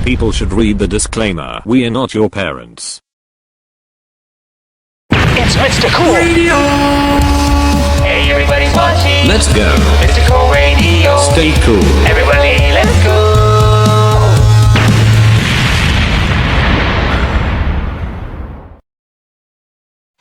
People should read the disclaimer. We are not your parents. It's Mr. Cool Radio. Hey, everybody's watching. Let's go. Mr. Cool Radio. Stay cool. Everybody, let's go.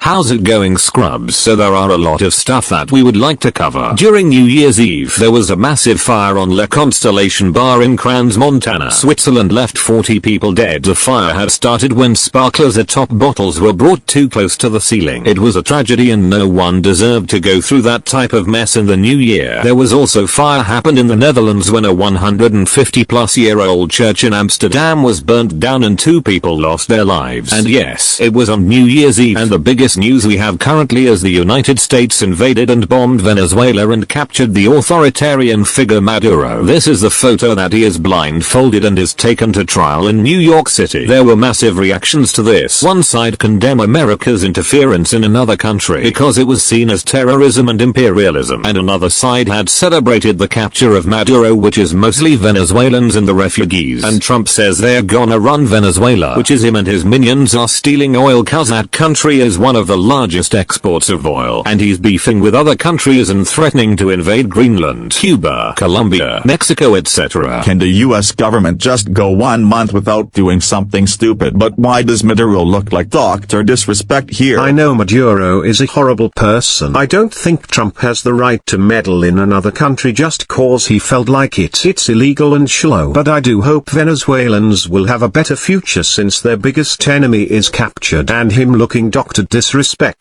How's it going, scrubs? So there are a lot of stuff that we would like to cover. During New Year's Eve, there was a massive fire on Le Constellation Bar in Crans, Montana. Switzerland left 40 people dead. The fire had started when sparklers atop bottles were brought too close to the ceiling. It was a tragedy and no one deserved to go through that type of mess in the new year. There was also fire happened in the Netherlands when a 150-plus-year-old church in Amsterdam was burnt down and 2 people lost their lives. And yes, it was on New Year's Eve, and the biggest news we have currently is the United States invaded and bombed Venezuela and captured the authoritarian figure Maduro. This is the photo that he is blindfolded and is taken to trial in New York City. There were massive reactions to this. One side condemned America's interference in another country because it was seen as terrorism and imperialism, and another side had celebrated the capture of Maduro, which is mostly Venezuelans and the refugees. And Trump says they're gonna run Venezuela, which is him and his minions are stealing oil cause that country is one of the largest exports of oil, and he's beefing with other countries and threatening to invade Greenland, Cuba, Colombia, Mexico, etc. Can the US government just go 1 month without doing something stupid? But why does Maduro look like Dr. Disrespect here? I know Maduro is a horrible person. I don't think Trump has the right to meddle in another country just cause he felt like it. It's illegal and shallow. But I do hope Venezuelans will have a better future since their biggest enemy is captured, and him looking Dr. Disrespect.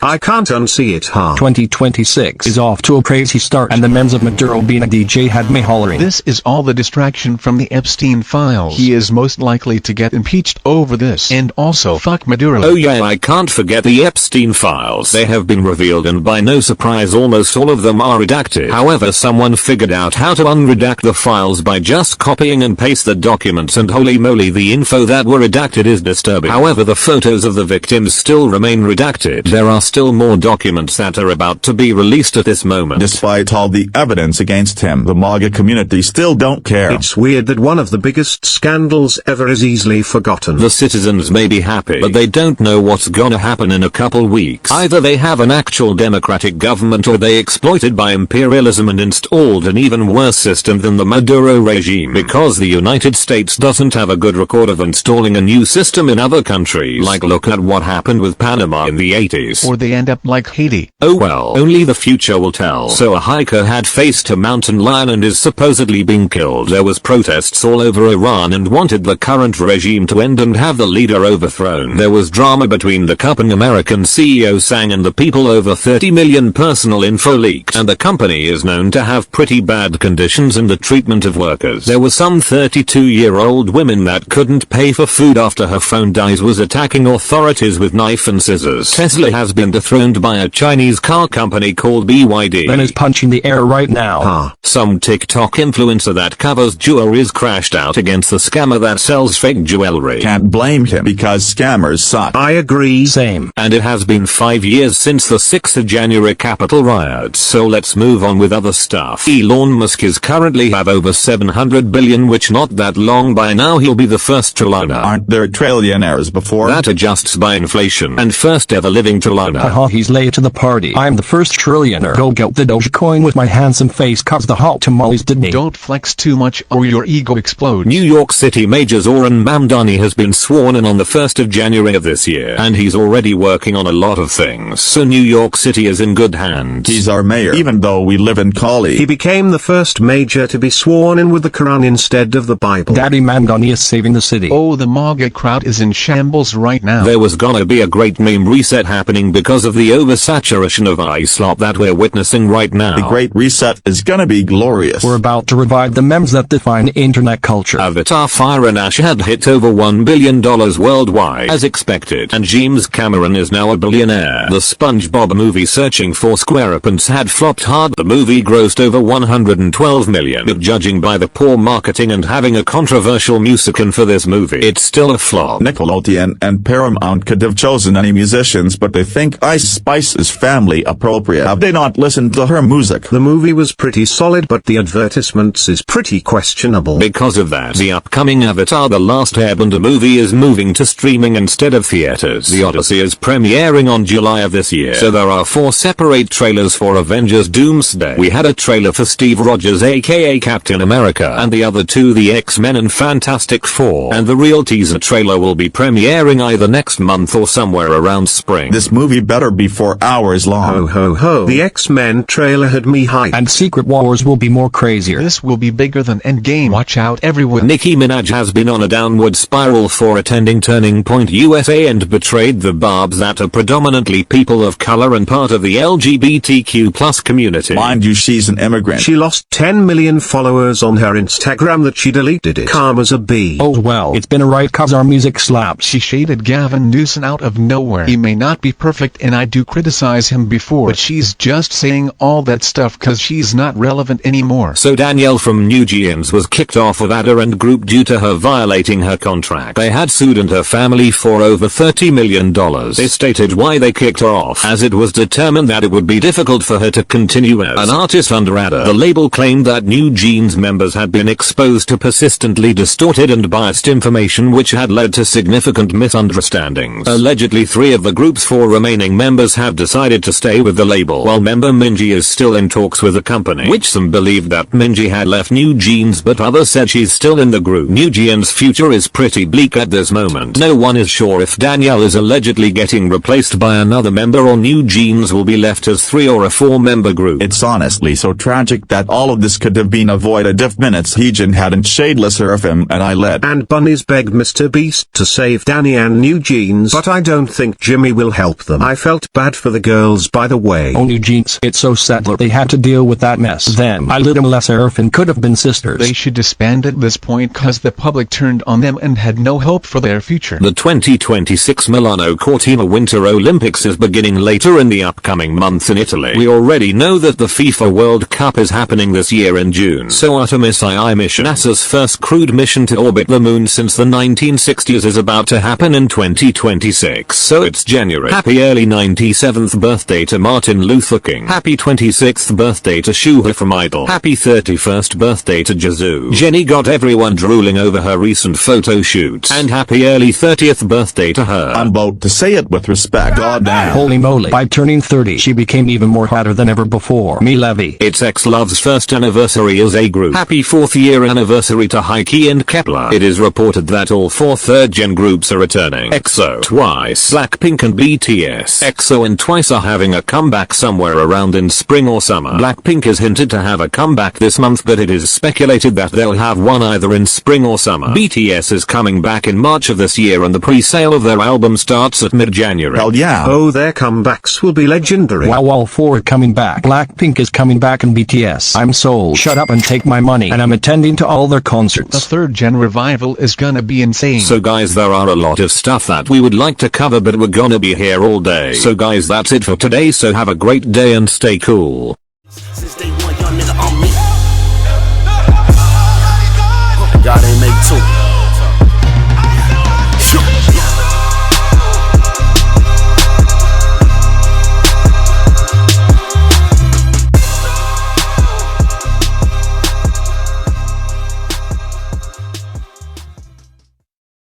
I can't unsee it, huh? 2026 is off to a crazy start, and the memes of Maduro being a DJ had me hollering. This is all the distraction from the Epstein files. He is most likely to get impeached over this. And also fuck Maduro. Oh yeah, I can't forget the Epstein files. They have been revealed, and by no surprise almost all of them are redacted. However, someone figured out how to unredact the files by just copying and paste the documents, and holy moly, the info that were redacted is disturbing. However, the photos of the victims still remain redacted. There are still more documents that are about to be released at this moment. Despite all the evidence against him, the MAGA community still don't care. It's weird that one of the biggest scandals ever is easily forgotten. The citizens may be happy, but they don't know what's gonna happen in a couple weeks. Either they have an actual democratic government, or they exploited by imperialism and installed an even worse system than the Maduro regime, because the United States doesn't have a good record of installing a new system in other countries. Like, look at what happened with Panama in the 80s. Or they end up like Haiti. Oh well, only the future will tell. So a hiker had faced a mountain lion and is supposedly being killed. There was protests all over Iran and wanted the current regime to end and have the leader overthrown. There was drama between the company American CEO Sang and the people over 30 million personal info leaks, and the company is known to have pretty bad conditions in the treatment of workers. There was some 32-year-old woman that couldn't pay for food after her phone dies was attacking authorities with knife and scissors. Tesla has been dethroned by a Chinese car company called BYD. Ben is punching the air right now. Huh. Some TikTok influencer that covers jewelry's crashed out against the scammer that sells fake jewelry. Can't blame him because scammers suck. I agree. Same. And it has been 5 years since the 6th of January Capitol riots, so let's move on with other stuff. Elon Musk is currently have over 700 billion, which not that long by now he'll be the first trillionaire. Aren't there trillionaires before? That adjusts by inflation, and first ever living trillionaire. Haha, he's late to the party. I'm the first trillionaire. Go get the Dogecoin with my handsome face cause the hot tamales did me. Don't flex too much or your ego explodes. New York City Mayor Zoran Mamdani has been sworn in on the 1st of January of this year, and he's already working on a lot of things, so New York City is in good hands. He's our mayor, even though we live in Cali. He became the first mayor to be sworn in with the Quran instead of the Bible. Daddy Mamdani is saving the city. Oh, the MAGA crowd is in shambles right now. There was gonna be a great meme reset happening because of the oversaturation of iSlop that we're witnessing right now. The Great Reset is gonna be glorious. We're about to revive the memes that define internet culture. Avatar Fire and Ash had hit over $1 billion worldwide as expected, and James Cameron is now a billionaire. The SpongeBob movie Searching for SquarePants had flopped hard. The movie grossed over $112 million, but judging by the poor marketing and having a controversial musician for this movie, it's still a flop. Nickelodeon and Paramount could have chosen any musicians, but but they think Ice Spice is family appropriate. Have they not listened to her music? The movie was pretty solid, but the advertisements is pretty questionable. Because of that, the upcoming Avatar: The Last Airbender movie is moving to streaming instead of theaters. The Odyssey is premiering on July of this year, so there are 4 separate trailers for Avengers Doomsday. We had a trailer for Steve Rogers aka Captain America, and the other 2 the X-Men and Fantastic Four, and the real teaser trailer will be premiering either next month or somewhere around spring. This movie better be 4 hours long. Ho ho ho. The X-Men trailer had me hyped. And Secret Wars will be more crazier. This will be bigger than Endgame. Watch out everyone. Nicki Minaj has been on a downward spiral for attending Turning Point USA and betrayed the Barbs that are predominantly people of color and part of the LGBTQ+ community. Mind you, she's an immigrant. She lost 10 million followers on her Instagram that she deleted it. Karma's a B. Oh well, it's been a right cause our music slaps. She shaded Gavin Newsom out of nowhere. He may not be perfect and I do criticize him before, but she's just saying all that stuff cause she's not relevant anymore. So Danielle from Newjeans was kicked off of Ada and Group due to her violating her contract. They had sued and her family for over $30 million. They stated why they kicked her off, as it was determined that it would be difficult for her to continue as an artist under Ada. The label claimed that Newjeans members had been exposed to persistently distorted and biased information which had led to significant misunderstandings. Allegedly 3 of the group's 4 remaining members have decided to stay with the label, while member Minji is still in talks with the company, which some believed that Minji had left Newjeans but others said she's still in the group. Newjeans' future is pretty bleak at this moment. No one is sure if Danielle is allegedly getting replaced by another member or Newjeans will be left as 3 or a 4-member group. It's honestly so tragic that all of this could have been avoided if Minutes Heejin hadn't shadeless surf him and I let. And bunnies begged Mr. Beast to save Danny and Newjeans, but I don't think Jimmy will help them. I felt bad for the girls, by the way. Oh Newjeans, it's so sad that they had to deal with that mess. Them, I little less Earth and could have been sisters. They should disband at this point cause the public turned on them and had no hope for their future. The 2026 Milano Cortina Winter Olympics is beginning later in the upcoming month in Italy. We already know that the FIFA World Cup is happening this year in June. So Artemis II mission, NASA's first crewed mission to orbit the moon since the 1960s, is about to happen in 2026. So it's January. Happy early 97th birthday to Martin Luther King. Happy 26th birthday to Shuha from Idol. Happy 31st birthday to Jazoo. Jenny got everyone drooling over her recent photo shoot. And happy early 30th birthday to her. I'm about to say it with respect. God damn. Holy moly. By turning 30, she became even more hotter than ever before. Me Levy. It's X-Love's first anniversary as a group. Happy 4th year anniversary to Heike and Kepler. It is reported that all 4 third-gen groups are returning. EXO, Twice, Blackpink and BTS. EXO and Twice are having a comeback somewhere around in spring or summer. Blackpink is hinted to have a comeback this month, but it is speculated that they'll have one either in spring or summer. BTS is coming back in March of this year and the pre-sale of their album starts at mid-January. Hell yeah. Oh, their comebacks will be legendary. Wow, all 4 are coming back. Blackpink is coming back and BTS. I'm sold. Shut up and take my money. And I'm attending to all their concerts. The 3rd-gen revival is gonna be insane. So guys, there are a lot of stuff that we would like to cover, but we're gonna be here all day. So guys, that's it for today, so have a great day and stay cool.